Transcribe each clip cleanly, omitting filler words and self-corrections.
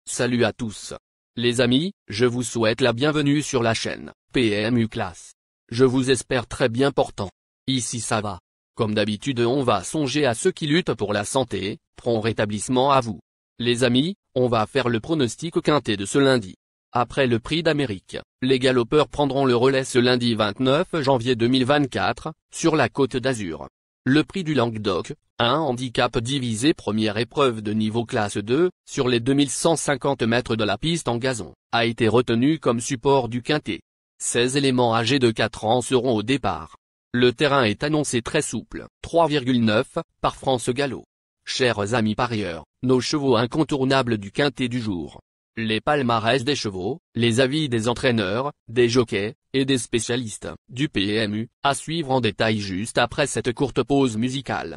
Salut à tous. Les amis, je vous souhaite la bienvenue sur la chaîne PMU Classe. Je vous espère très bien portant. Ici ça va. Comme d'habitude on va songer à ceux qui luttent pour la santé, prompt rétablissement à vous. Les amis, on va faire le pronostic quintet de ce lundi. Après le prix d'Amérique, les galopeurs prendront le relais ce lundi 29 janvier 2024, sur la Côte d'Azur. Le prix du Languedoc, un handicap divisé première épreuve de niveau classe 2, sur les 2150 mètres de la piste en gazon, a été retenu comme support du quintet. 16 éléments âgés de 4 ans seront au départ. Le terrain est annoncé très souple, 3,9, par France Gallo. Chers amis parieurs, nos chevaux incontournables du quintet du jour. Les palmarès des chevaux, les avis des entraîneurs, des jockeys, et des spécialistes, du PMU, à suivre en détail juste après cette courte pause musicale.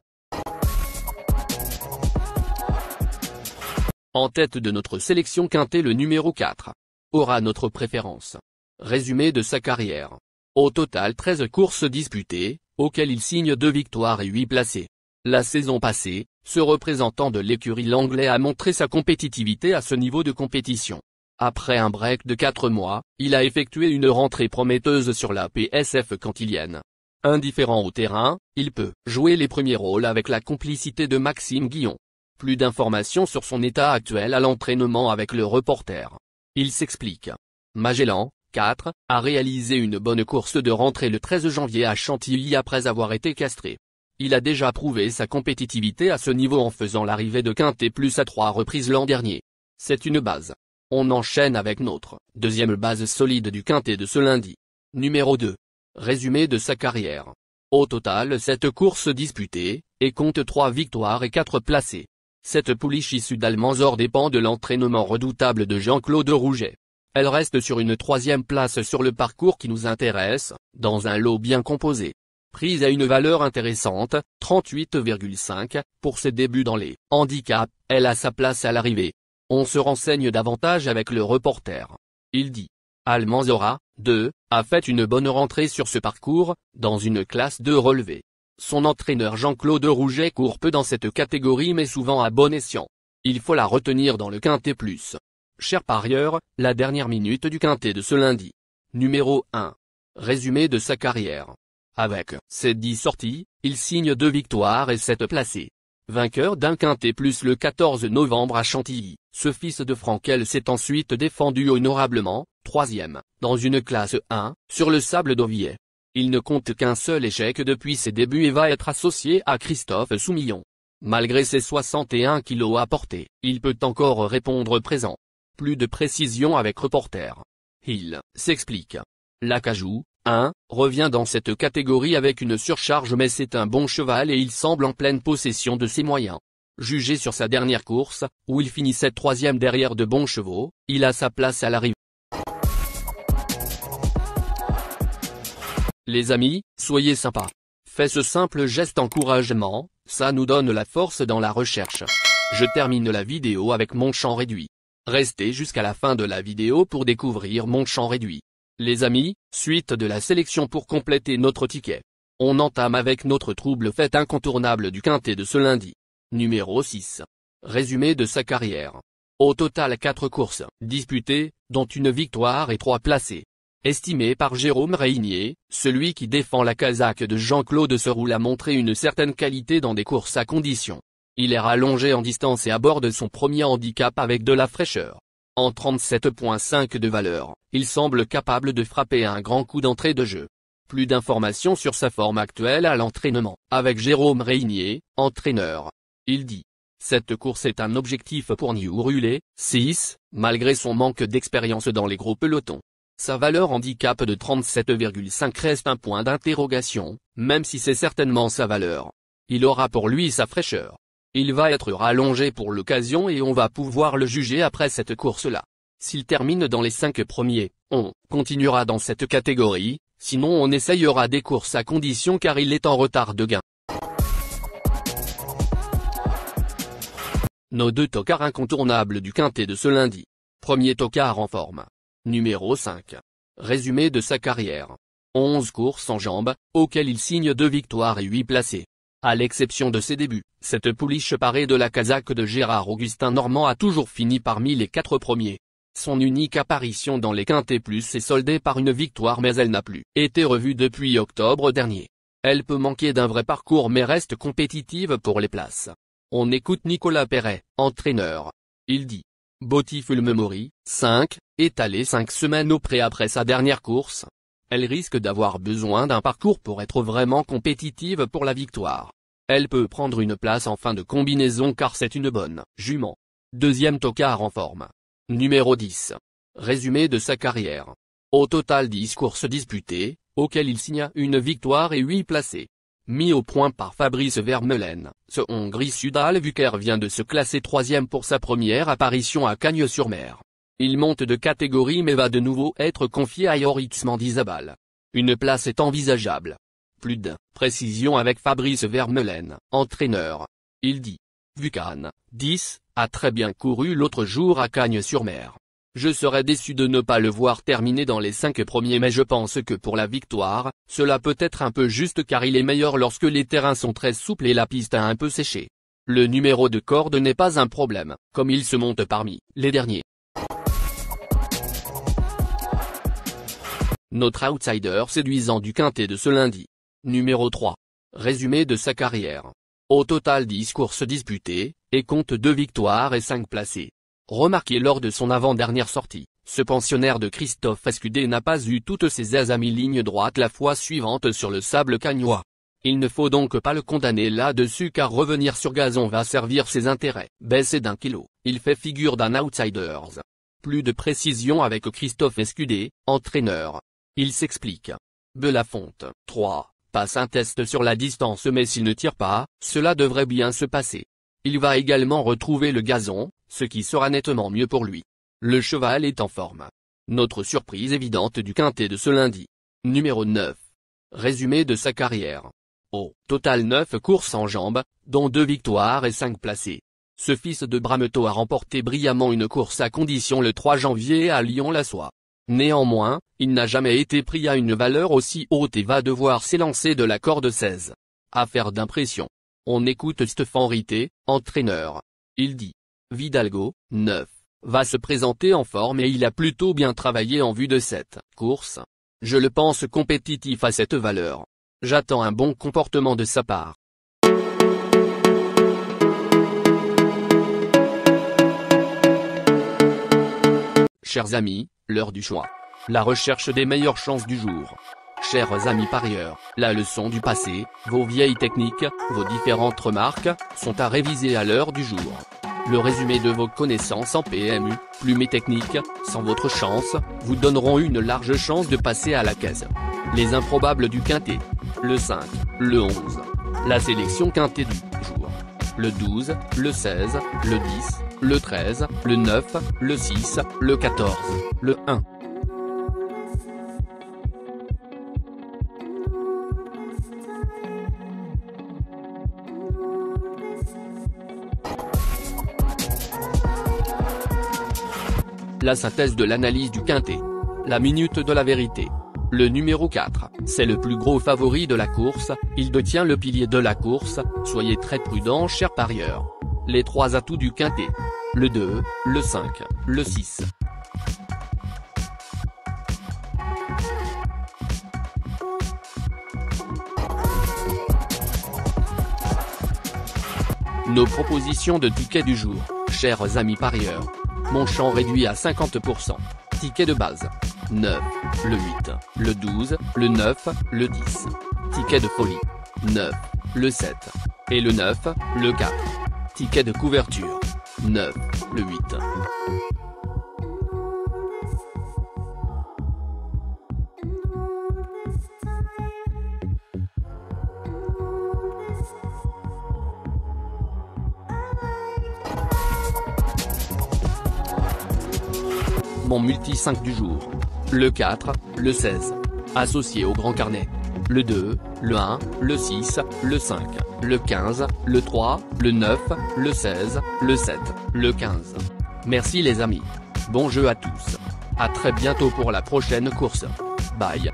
En tête de notre sélection quintet le numéro 4. Aura notre préférence. Résumé de sa carrière. Au total 13 courses disputées, auxquelles il signe 2 victoires et 8 placés. La saison passée, ce représentant de l'écurie Langlais a montré sa compétitivité à ce niveau de compétition. Après un break de 4 mois, il a effectué une rentrée prometteuse sur la PSF cantilienne. Indifférent au terrain, il peut jouer les premiers rôles avec la complicité de Maxime Guillon. Plus d'informations sur son état actuel à l'entraînement avec le reporter. Il s'explique. Magellan, 4, a réalisé une bonne course de rentrée le 13 janvier à Chantilly après avoir été castré. Il a déjà prouvé sa compétitivité à ce niveau en faisant l'arrivée de quintet plus à 3 reprises l'an dernier. C'est une base. On enchaîne avec notre deuxième base solide du quintet de ce lundi. Numéro 2. Résumé de sa carrière. Au total 7 courses disputées, et compte 3 victoires et 4 placés. Cette pouliche issue d'Almanzor dépend de l'entraînement redoutable de Jean-Claude Rouget. Elle reste sur une 3e place sur le parcours qui nous intéresse, dans un lot bien composé. Prise à une valeur intéressante, 38,5, pour ses débuts dans les handicaps, elle a sa place à l'arrivée. On se renseigne davantage avec le reporter. Il dit. Almanzora, 2, a fait une bonne rentrée sur ce parcours, dans une classe 2 relevée. Son entraîneur Jean-Claude Rouget court peu dans cette catégorie mais souvent à bon escient. Il faut la retenir dans le quintet plus. Chers parieurs, la dernière minute du quintet de ce lundi. Numéro 1. Résumé de sa carrière. Avec ses 10 sorties, il signe 2 victoires et 7 placés. Vainqueur d'un quintet plus le 14 novembre à Chantilly, ce fils de Frankel s'est ensuite défendu honorablement, 3e, dans une classe 1, sur le sable d'Auvier. Il ne compte qu'un seul échec depuis ses débuts et va être associé à Christophe Soumillon. Malgré ses 61 kilos à porter, il peut encore répondre présent. Plus de précision avec reporter. Il s'explique. L'Acajou, 1, revient dans cette catégorie avec une surcharge mais c'est un bon cheval et il semble en pleine possession de ses moyens. Jugé sur sa dernière course, où il finissait 3e derrière de bons chevaux, il a sa place à l'arrivée. Les amis, soyez sympas. Faites ce simple geste encouragement, ça nous donne la force dans la recherche. Je termine la vidéo avec mon champ réduit. Restez jusqu'à la fin de la vidéo pour découvrir mon champ réduit. Les amis, suite de la sélection pour compléter notre ticket. On entame avec notre trouble fait incontournable du quintet de ce lundi. Numéro 6. Résumé de sa carrière. Au total 4 courses disputées, dont une victoire et 3 placés. Estimé par Jérôme Régnier, celui qui défend la casaque de Jean-Claude Seroul a montré une certaine qualité dans des courses à condition. Il est rallongé en distance et aborde son premier handicap avec de la fraîcheur. En 37,5 de valeur, il semble capable de frapper un grand coup d'entrée de jeu. Plus d'informations sur sa forme actuelle à l'entraînement, avec Jérôme Régnier, entraîneur. Il dit. Cette course est un objectif pour New Rulé, 6, malgré son manque d'expérience dans les gros pelotons. Sa valeur handicap de 37,5 reste un point d'interrogation, même si c'est certainement sa valeur. Il aura pour lui sa fraîcheur. Il va être rallongé pour l'occasion et on va pouvoir le juger après cette course-là. S'il termine dans les 5 premiers, on continuera dans cette catégorie, sinon on essayera des courses à condition car il est en retard de gain. Nos 2 tocards incontournables du quintet de ce lundi. Premier tocard en forme. Numéro 5. Résumé de sa carrière. 11 courses en jambes, auxquelles il signe 2 victoires et 8 placés. À l'exception de ses débuts, cette pouliche parée de la casaque de Gérard Augustin Normand a toujours fini parmi les 4 premiers. Son unique apparition dans les Quintet Plus s'est soldée par une victoire, mais elle n'a plus été revue depuis octobre dernier. Elle peut manquer d'un vrai parcours mais reste compétitive pour les places. On écoute Nicolas Perret, entraîneur. Il dit: Beautiful Memory, 5, est allée 5 semaines au pré après sa dernière course. Elle risque d'avoir besoin d'un parcours pour être vraiment compétitive pour la victoire. Elle peut prendre une place en fin de combinaison car c'est une bonne jument. Deuxième tocard en forme. Numéro 10. Résumé de sa carrière. Au total 10 courses disputées, auxquelles il signa une victoire et 8 placés. Mis au point par Fabrice Vermeulen, ce Hongrie Sudal-Vuker vient de se classer 3e pour sa première apparition à Cagnes-sur-Mer. Il monte de catégorie mais va de nouveau être confié à Joris Mendizabal. Une place est envisageable. Plus de précision avec Fabrice Vermeulen, entraîneur. Il dit: Vukan, 10, a très bien couru l'autre jour à Cagnes-sur-Mer. Je serais déçu de ne pas le voir terminer dans les 5 premiers, mais je pense que pour la victoire, cela peut être un peu juste car il est meilleur lorsque les terrains sont très souples et la piste a un peu séché. Le numéro de corde n'est pas un problème, comme il se monte parmi les derniers. Notre outsider séduisant du Quintet de ce lundi. Numéro 3. Résumé de sa carrière. Au total 10 courses disputées, et compte 2 victoires et 5 placés. Remarqué lors de son avant-dernière sortie, ce pensionnaire de Christophe Escudé n'a pas eu toutes ses aises à mi-ligne droite la fois suivante sur le sable cagnois. Il ne faut donc pas le condamner là-dessus car revenir sur gazon va servir ses intérêts. Baissé d'1 kilo, il fait figure d'un outsiders. Plus de précision avec Christophe Escudé, entraîneur. Il s'explique. Belafonte, 3, passe un test sur la distance mais s'il ne tire pas, cela devrait bien se passer. Il va également retrouver le gazon, ce qui sera nettement mieux pour lui. Le cheval est en forme. Notre surprise évidente du Quintet de ce lundi. Numéro 9. Résumé de sa carrière. Au total 9 courses en jambes, dont 2 victoires et 5 placés. Ce fils de Brameto a remporté brillamment une course à condition le 3 janvier à Lyon-la-Soie. Néanmoins, il n'a jamais été pris à une valeur aussi haute et va devoir s'élancer de la corde 16. Affaire d'impression. On écoute Stéphane Rité, entraîneur. Il dit: Vidalgo, 9, va se présenter en forme et il a plutôt bien travaillé en vue de cette course. Je le pense compétitif à cette valeur. J'attends un bon comportement de sa part. Chers amis, l'heure du choix. La recherche des meilleures chances du jour. Chers amis parieurs, la leçon du passé, vos vieilles techniques, vos différentes remarques, sont à réviser à l'heure du jour. Le résumé de vos connaissances en PMU, plumes et techniques, sans votre chance, vous donneront une large chance de passer à la caisse. Les improbables du Quintet. Le 5, le 11. La sélection Quintet du jour. Le 12, le 16, le 10, le 13, le 9, le 6, le 14, le 1. La synthèse de l'analyse du Quintet. La minute de la vérité. Le numéro 4, c'est le plus gros favori de la course, il détient le pilier de la course, soyez très prudents chers parieurs. Les 3 atouts du Quintet. Le 2, le 5, le 6. Nos propositions de tickets du jour, chers amis parieurs. Mon champ réduit à 50%. Ticket de base. 9, le 8, le 12, le 9, le 10. Ticket de folie. 9, le 7. Et le 9, le 4. Ticket de couverture. 9, le 8. Mon multi 5 du jour. Le 4, le 16. Associé au grand carnet. Le 2, le 1, le 6, le 5, le 15, le 3, le 9, le 16, le 7, le 15. Merci les amis. Bon jeu à tous. À très bientôt pour la prochaine course. Bye.